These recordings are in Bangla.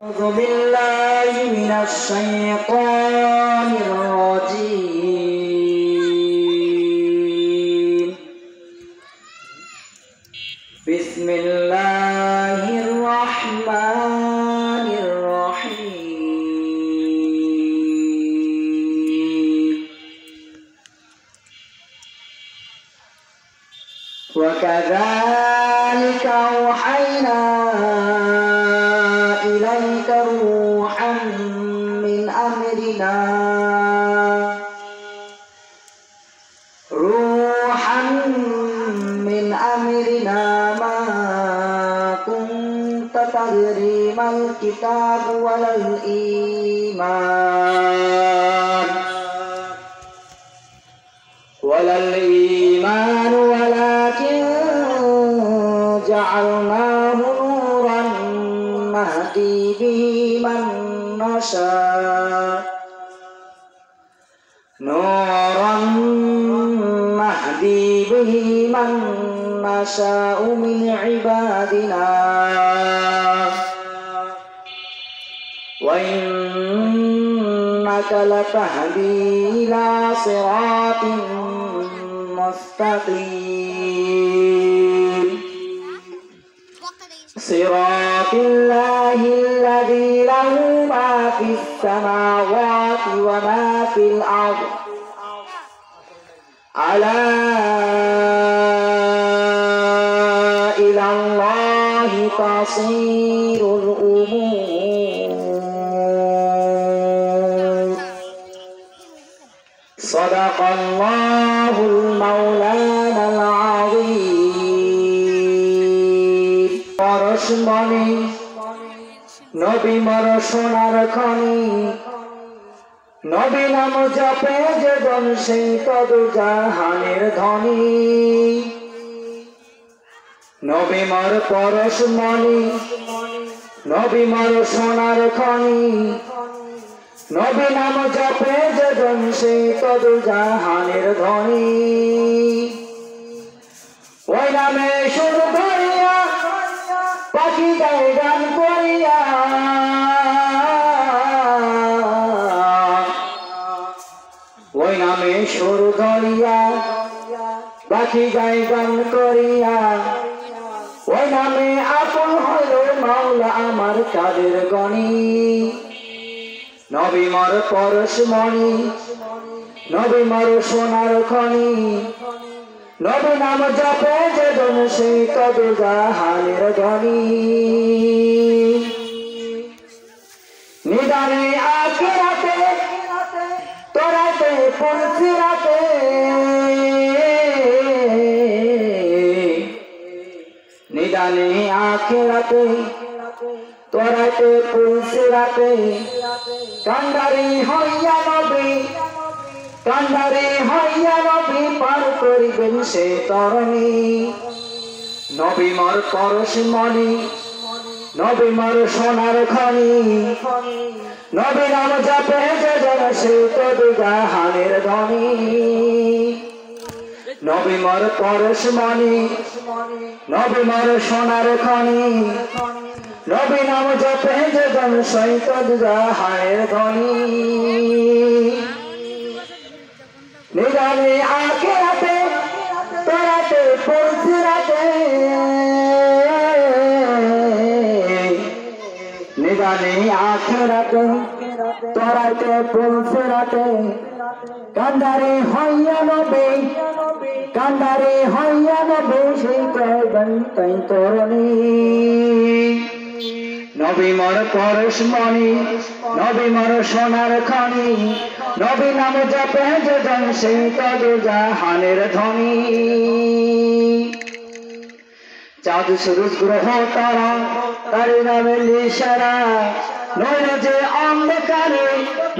أعوذ بالله من الشيطان الرجيم. بسم الله الرحمن الرحيم. وكذلك أوحينا إليك روحا من أمرنا ما كنت تدري ما الكتاب ولا الإيمان ولكن جعلناه نورا نهدي به من نشاء من عبادنا وإنك لتهدي إلى صراط مستقيم صراط الله الذي له ما في السماوات وما في الأرض ألا إلى الله تصير الأمور. صدق الله المولانا العظيم. পরশমণি নবী মোর সোনার খনি, নবী নাম জপে যে জন সেই তদু জাহানের ধনী। নবী মোর পরশমণি নবী মোর সোনার খনি, নবী নাম জপে যে জন সেই তদু জাহানের ধনী। ওই নামে সুর ধরিয়া পাখি গায়ে গান করিয়া, ওই নামে সুর ধরিয়া পাখি গায়ে গান করিয়া, ওই নামে আপন হইল মাওলা আমার কাদের গনি। নবী মোর পরশমণি নবী মোর সোনার খনি, নবী নাম জপে যে জন সেই তদু জাহানের ধনী। নিদানে আখিরাতে তোরাতে পুলসিরাতে, নিদানে আখিরাতে তোরাতে পুলসিরাতে, কান্ডারি হইয়া নবী কান্ডারি হইয়া নবী পার করিবেন সে তরণী। নবী মোর পরশমণি নবী মোর সোনার খনি, নবী নাম জপে যে জন সেই তদু জাহানের ধনী। নবী মোর পরশমণি নবী মোর সোনার খনি, নবী নাম জপে যে জন সেই তদু জাহানের ধনী। নিদানে আখিরাতে তোরাতে পুলসিরাতে, নিদানে আখিরাতে তোরাতে পুলসিরাতে, কান্ডারি হইয়া নবী কান্ডারি হইয়া নবী সেই কইবেন তাই তরণী। নবী মোর পরশমণি নবী মোর সোনার খনি, নবী নাম জপে যে জন সেই তদু জাহানের ধনী। চাঁদ সূরজ গ্রহ তারা তারি নামে লিসারা, নইল যে অন্ধকারে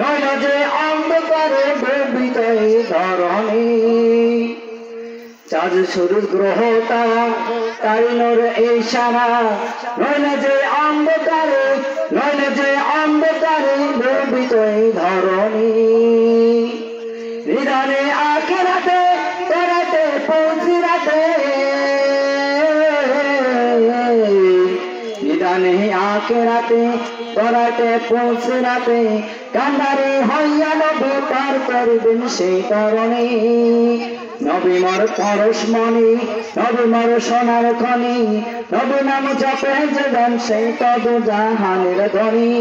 নইল যে অন্ধকারে ডুবিত এই ধরণী। চাঁদ সূরজ গ্রহ তারা তারি নূর ইশারা, নইল যে অন্ধকারে নইল যে অন্ধকারে ডুবিত এই ধরণী। নিদানে আখিরাতে তোরাতে পুলসিরাতে, নিদানে আখিরাতে করাতে পৌঁছে রাতে কান্দারে হইয়া নবী পার করবেন সেই তরণী নবী মোর পরশমণি নবী মোর সোনার খনি নবী নাম জপে যে দেন সেই তদু জাহানের ধনী